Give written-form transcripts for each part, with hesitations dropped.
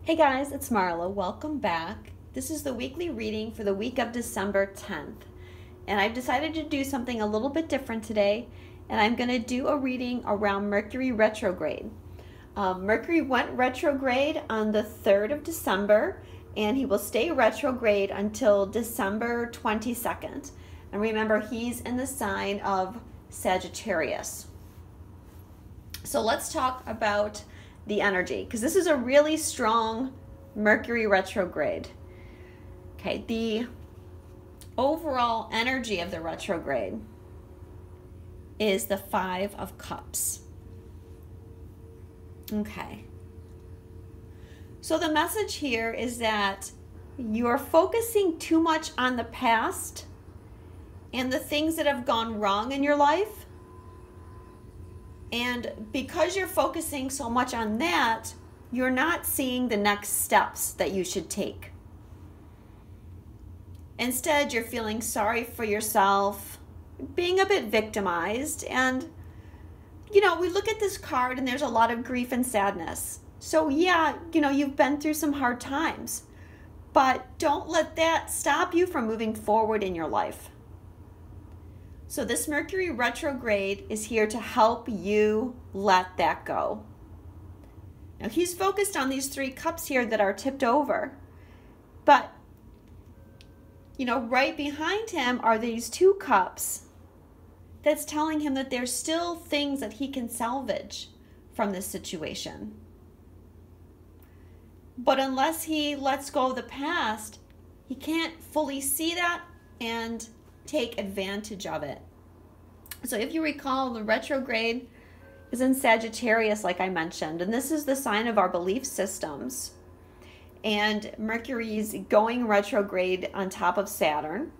Hey guys, it's Marla. Welcome back. This is the weekly reading for the week of December 10th. And I've decided to do something a little bit different today. And I'm going to do a reading around Mercury Retrograde. Mercury went retrograde on the 3rd of December. And he will stay retrograde until December 22nd. And remember, he's in the sign of Sagittarius. So let's talk about the energy, because this is a really strong Mercury retrograde. Okay, the overall energy of the retrograde is the 5 of Cups. Okay. So the message here is that you're focusing too much on the past and the things that have gone wrong in your life. And because you're focusing so much on that, you're not seeing the next steps that you should take. Instead, you're feeling sorry for yourself, being a bit victimized. And, you know, we look at this card and there's a lot of grief and sadness. So yeah, you know, you've been through some hard times, but don't let that stop you from moving forward in your life. So this Mercury retrograde is here to help you let that go. Now he's focused on these 3 cups here that are tipped over. But, you know, right behind him are these 2 cups that's telling him that there's still things that he can salvage from this situation. But unless he lets go of the past, he can't fully see that and take advantage of it. So if you recall, the retrograde is in Sagittarius, like I mentioned, and this is the sign of our belief systems. And Mercury is going retrograde on top of Saturn,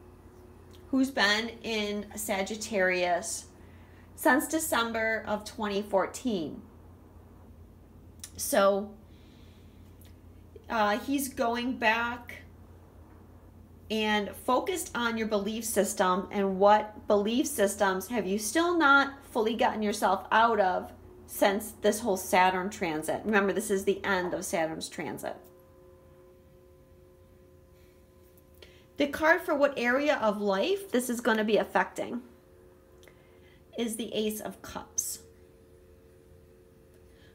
who's been in Sagittarius since December of 2014. So he's going back and focused on your belief system and what belief systems have you still not fully gotten yourself out of since this whole Saturn transit. Remember, this is the end of Saturn's transit. The card for what area of life this is going to be affecting is the Ace of Cups.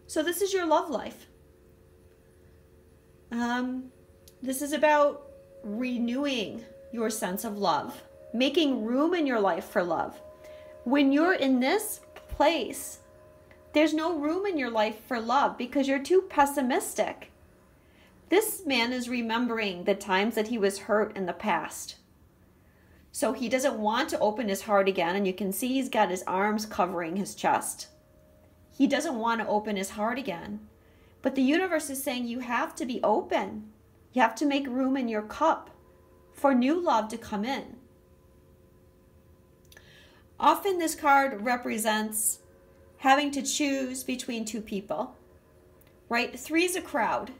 So this is your love life. This is about renewing your sense of love, making room in your life for love. When you're in this place, there's no room in your life for love because you're too pessimistic. This man is remembering the times that he was hurt in the past. So he doesn't want to open his heart again, and you can see he's got his arms covering his chest. He doesn't want to open his heart again. But the universe is saying you have to be open. You have to make room in your cup for new love to come in. Often this card represents having to choose between 2 people, right? 3 is a crowd.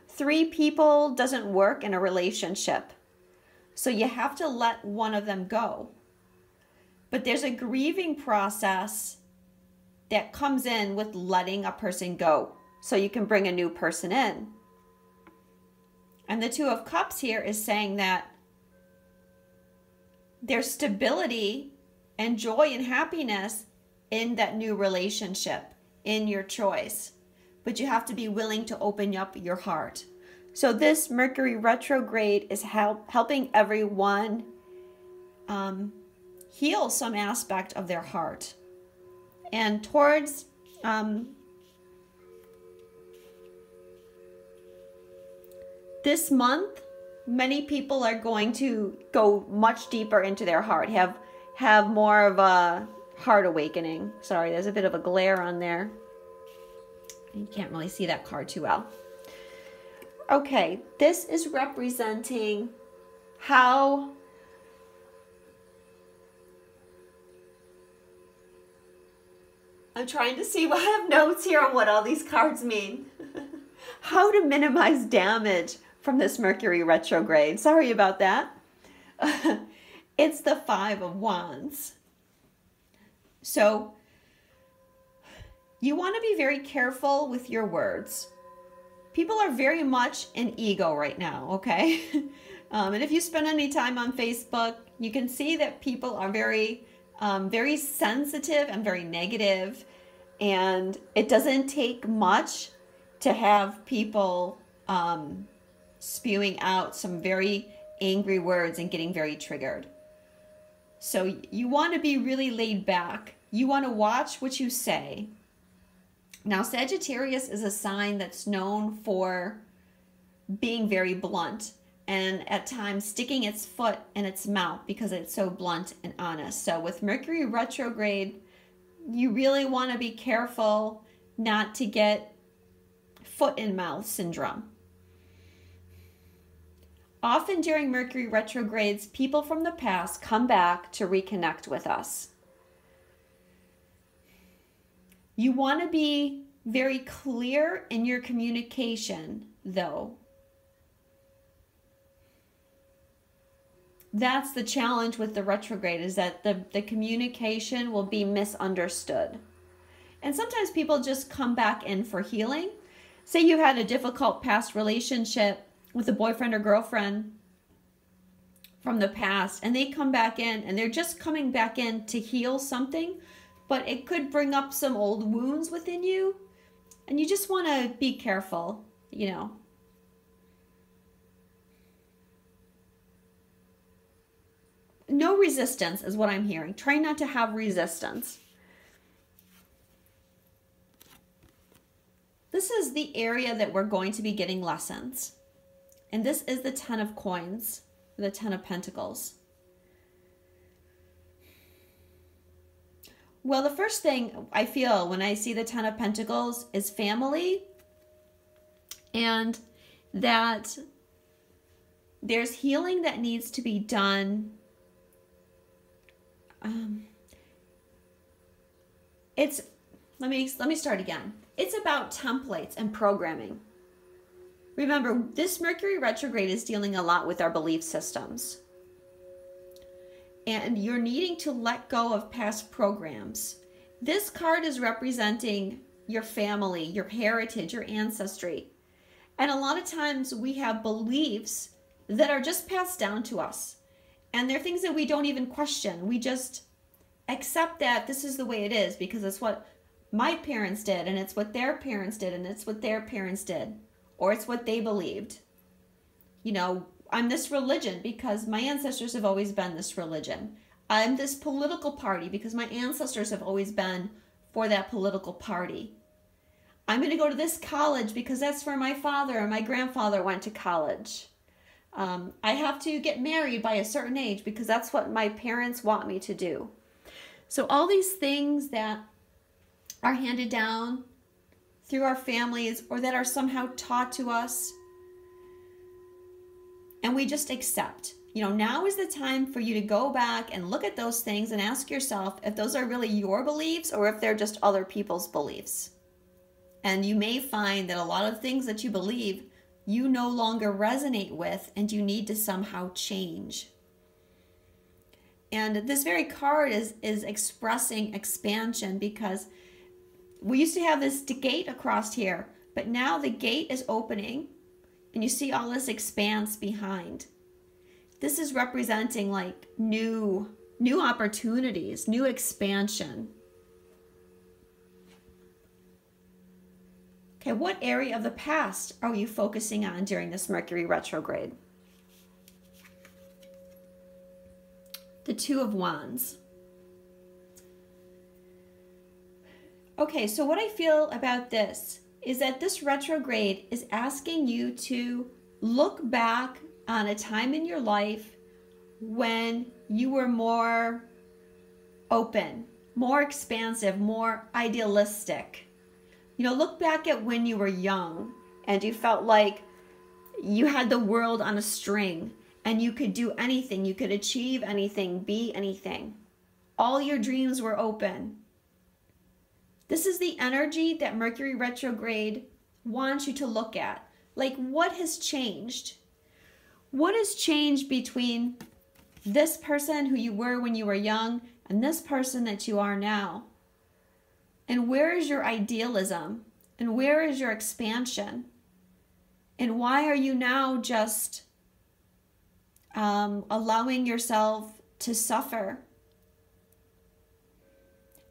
3 people doesn't work in a relationship. So you have to let one of them go. But there's a grieving process that comes in with letting a person go so you can bring a new person in. And the 2 of Cups here is saying that there's stability and joy and happiness in that new relationship, in your choice. But you have to be willing to open up your heart. So this Mercury retrograde is helping everyone heal some aspect of their heart. And towards this month, many people are going to go much deeper into their heart, have more of a heart awakening. Sorry, there's a bit of a glare on there. You can't really see that card too well. Okay, this is representing how I'm trying to see what I have notes here on what all these cards mean. How to minimize damage from this Mercury retrograde. Sorry about that. It's the 5 of Wands. So you want to be very careful with your words. people are very much in ego right now, okay? And if you spend any time on Facebook, you can see that people are very, very sensitive and very negative. And it doesn't take much to have people spewing out some very angry words and getting very triggered. So you want to be really laid back. You want to watch what you say. Now, Sagittarius is a sign that's known for being very blunt and at times sticking its foot in its mouth because it's so blunt and honest. So with Mercury retrograde, you really want to be careful not to get foot in mouth syndrome. Often during Mercury retrogrades, people from the past come back to reconnect with us. You want to be very clear in your communication, though. That's the challenge with the retrograde, is that the communication will be misunderstood. And sometimes people just come back in for healing. Say you had a difficult past relationship with a boyfriend or girlfriend from the past, and they come back in and they're just coming back in to heal something, but it could bring up some old wounds within you, and you just want to be careful, you know. No resistance is what I'm hearing. Try not to have resistance. This is the area that we're going to be getting lessons. And this is the 10 of coins, the 10 of pentacles. Well, the first thing I feel when I see the 10 of pentacles is family, and that there's healing that needs to be done. Let me start again. It's about templates and programming. Remember, this Mercury retrograde is dealing a lot with our belief systems. And you're needing to let go of past programs. This card is representing your family, your heritage, your ancestry. And a lot of times we have beliefs that are just passed down to us. And they're things that we don't even question. We just accept that this is the way it is because it's what my parents did, and it's what their parents did, and it's what their parents did. Or it's what they believed. You know, I'm this religion because my ancestors have always been this religion. I'm this political party because my ancestors have always been for that political party. I'm going to go to this college because that's where my father and my grandfather went to college. I have to get married by a certain age because that's what my parents want me to do. So all these things that are handed down through our families or that are somehow taught to us, and we just accept. You know, now is the time for you to go back and look at those things and ask yourself if those are really your beliefs or if they're just other people's beliefs. And you may find that a lot of things that you believe you no longer resonate with and you need to somehow change. And this very card is expressing expansion because we used to have this gate across here, but now the gate is opening and you see all this expanse behind. This is representing like new opportunities, new expansion. Okay, what area of the past are you focusing on during this Mercury retrograde? The Two of Wands. Okay, so what I feel about this is that this retrograde is asking you to look back on a time in your life when you were more open, more expansive, more idealistic. You know, look back at when you were young and you felt like you had the world on a string and you could do anything, you could achieve anything, be anything. All your dreams were open. This is the energy that Mercury retrograde wants you to look at. Like, what has changed? What has changed between this person who you were when you were young and this person that you are now? And where is your idealism? And where is your expansion? And why are you now just allowing yourself to suffer?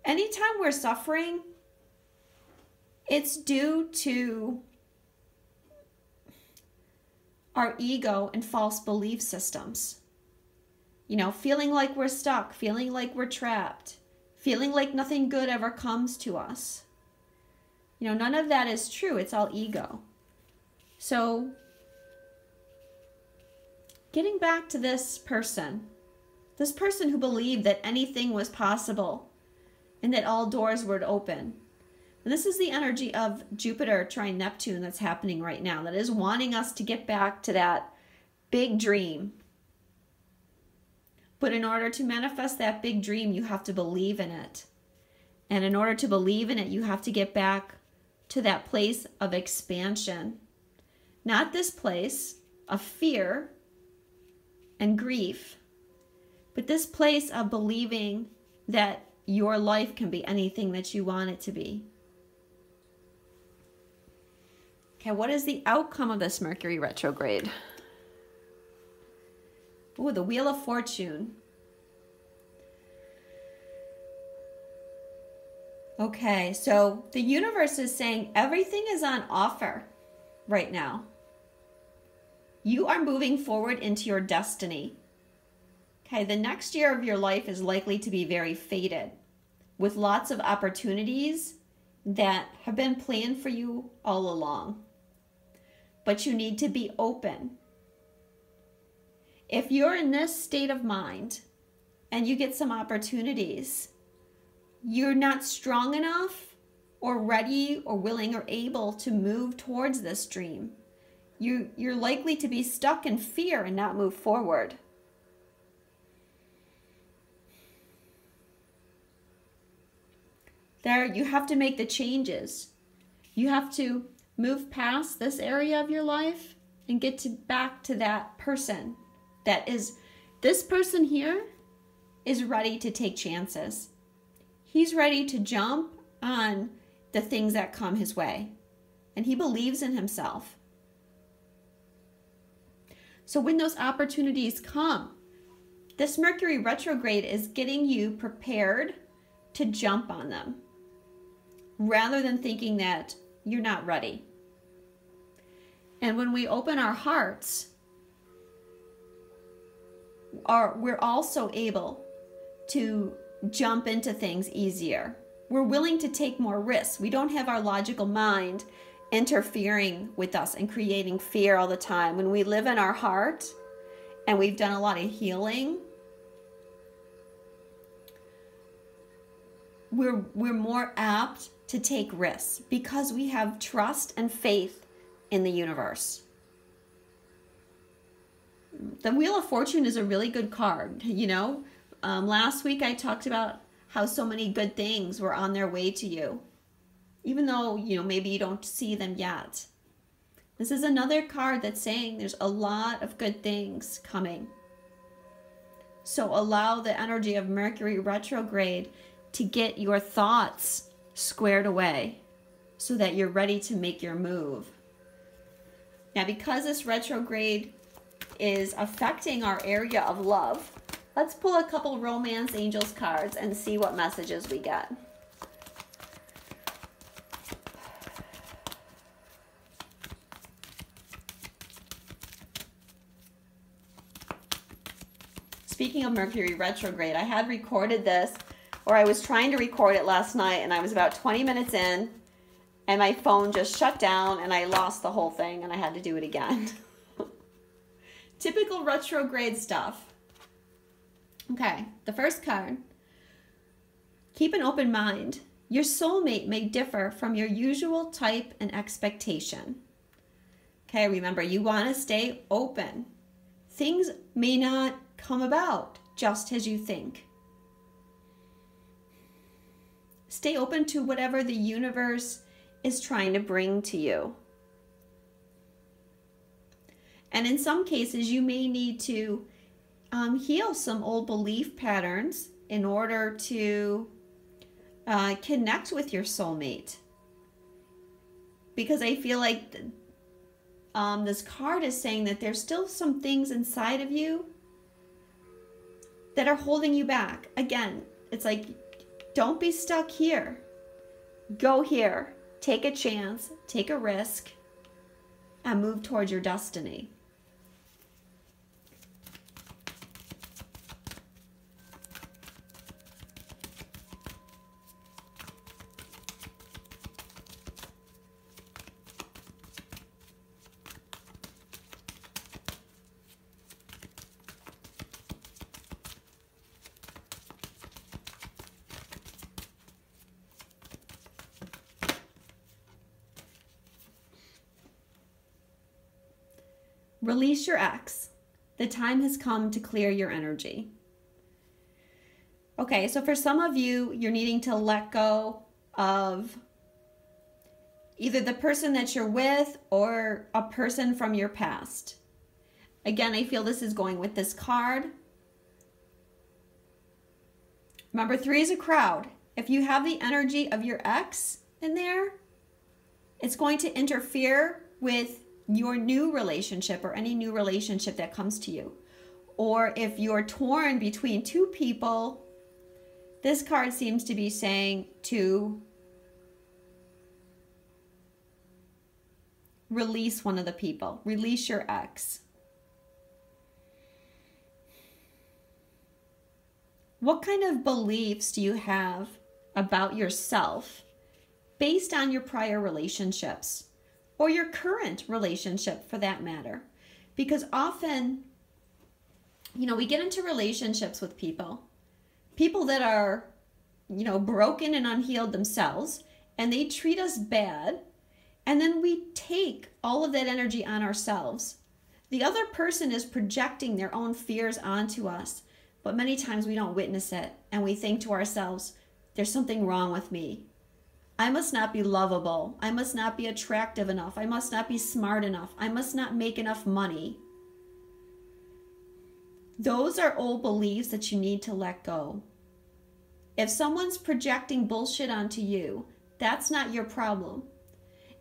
Anytime we're suffering, it's due to our ego and false belief systems. You know, feeling like we're stuck, feeling like we're trapped, feeling like nothing good ever comes to us. You know, none of that is true. It's all ego. So, getting back to this person who believed that anything was possible and that all doors would open. And this is the energy of Jupiter trine Neptune that's happening right now, that is wanting us to get back to that big dream. But in order to manifest that big dream, you have to believe in it. And in order to believe in it, you have to get back to that place of expansion. Not this place of fear and grief, but this place of believing that your life can be anything that you want it to be. Okay, what is the outcome of this Mercury retrograde? Ooh, the Wheel of Fortune. Okay, so the universe is saying everything is on offer right now. You are moving forward into your destiny. Okay, the next year of your life is likely to be very fated, with lots of opportunities that have been planned for you all along. But you need to be open. If you're in this state of mind and you get some opportunities, you're not strong enough or ready or willing or able to move towards this dream. You're likely to be stuck in fear and not move forward. There, you have to make the changes. You have to move past this area of your life and get back to that person. This person here is ready to take chances. He's ready to jump on the things that come his way. And he believes in himself. So when those opportunities come, this Mercury retrograde is getting you prepared to jump on them, rather than thinking that you're not ready. And when we open our hearts, we're also able to jump into things easier. We're willing to take more risks. We don't have our logical mind interfering with us and creating fear all the time. When we live in our heart and we've done a lot of healing, we're more apt to take risks because we have trust and faith in the universe. The Wheel of Fortune is a really good card. You know, last week I talked about how so many good things were on their way to you, even though, you know, maybe you don't see them yet. This is another card that's saying there's a lot of good things coming. So allow the energy of Mercury retrograde to get your thoughts squared away so that you're ready to make your move. Now, because this retrograde is affecting our area of love, let's pull a couple Romance Angels cards and see what messages we get. Speaking of Mercury retrograde, I had recorded this, or I was trying to record it last night, and I was about 20 minutes in, and my phone just shut down, and I lost the whole thing, and I had to do it again. Typical retrograde stuff. Okay, the first card. Keep an open mind. Your soulmate may differ from your usual type and expectation. Okay, remember, you want to stay open. Things may not come about just as you think. Stay open to whatever the universe is trying to bring to you. And in some cases, you may need to heal some old belief patterns in order to connect with your soulmate. Because I feel like this card is saying that there's still some things inside of you that are holding you back. Again, it's like, don't be stuck here. Go here. Take a chance, take a risk, and move towards your destiny. Release your ex. The time has come to clear your energy. Okay, so for some of you, you're needing to let go of either the person that you're with or a person from your past. Again, I feel this is going with this card. Remember, 3 is a crowd. If you have the energy of your ex in there, it's going to interfere with your new relationship or any new relationship that comes to you. Or if you're torn between 2 people, this card seems to be saying to release one of the people, release your ex. What kind of beliefs do you have about yourself based on your prior relationships? Or your current relationship for that matter? Because often, we get into relationships with people that are, broken and unhealed themselves, and they treat us bad, and then we take all of that energy on ourselves. The other person is projecting their own fears onto us, but many times we don't witness it, and we think to ourselves, there's something wrong with me. I must not be lovable. I must not be attractive enough. I must not be smart enough. I must not make enough money. Those are old beliefs that you need to let go. If someone's projecting bullshit onto you, that's not your problem.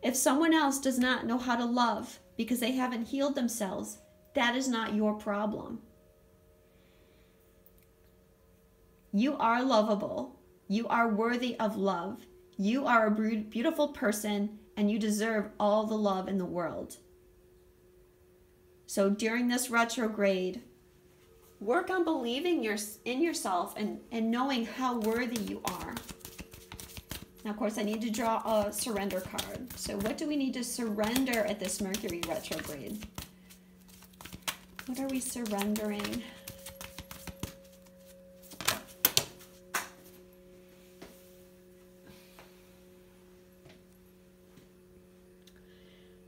If someone else does not know how to love because they haven't healed themselves, that is not your problem. You are lovable. You are worthy of love. You are a beautiful person, and you deserve all the love in the world. So during this retrograde, work on believing in yourself and knowing how worthy you are. Now, of course, I need to draw a surrender card. So what do we need to surrender at this Mercury retrograde? What are we surrendering?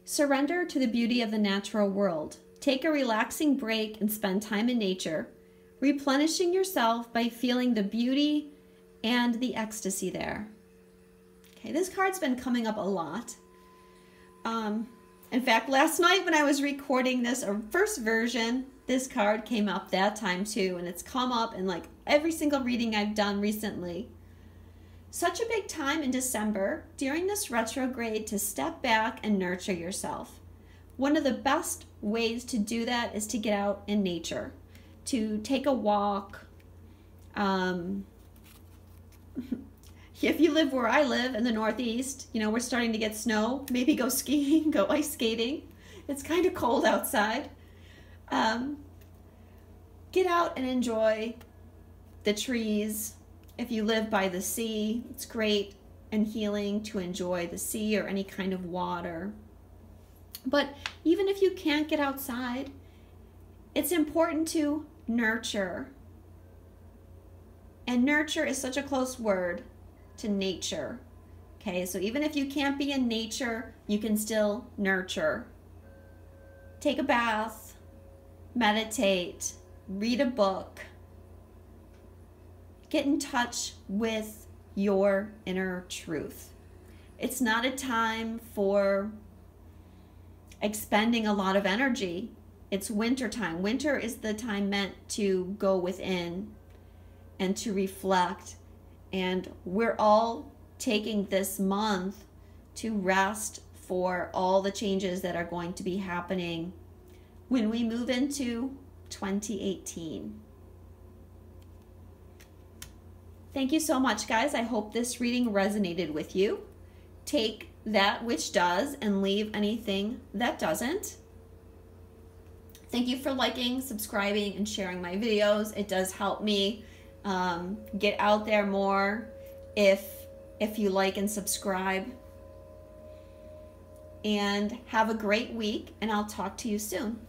Surrender to the beauty of the natural world. Take a relaxing break and spend time in nature, replenishing yourself by feeling the beauty and the ecstasy there. Okay, this card's been coming up a lot. In fact, last night when I was recording this, or first version, this card came up that time too, and it's come up in like every single reading I've done recently. Such a big time in December during this retrograde to step back and nurture yourself. One of the best ways to do that is to get out in nature, to take a walk. If you live where I live in the Northeast, we're starting to get snow. Maybe go skiing, go ice skating. It's kind of cold outside. Get out and enjoy the trees. If you live by the sea, it's great and healing to enjoy the sea or any kind of water. But even if you can't get outside, it's important to nurture. And nurture is such a close word to nature. Okay, so even if you can't be in nature, you can still nurture. Take a bath, meditate, read a book. Get in touch with your inner truth. It's not a time for expending a lot of energy. It's winter time. Winter is the time meant to go within and to reflect. And we're all taking this month to rest, for all the changes that are going to be happening when we move into 2018. Thank you so much, guys. I hope this reading resonated with you. Take that which does and leave anything that doesn't. Thank you for liking, subscribing, and sharing my videos. It does help me get out there more if you like and subscribe. And have a great week, and I'll talk to you soon.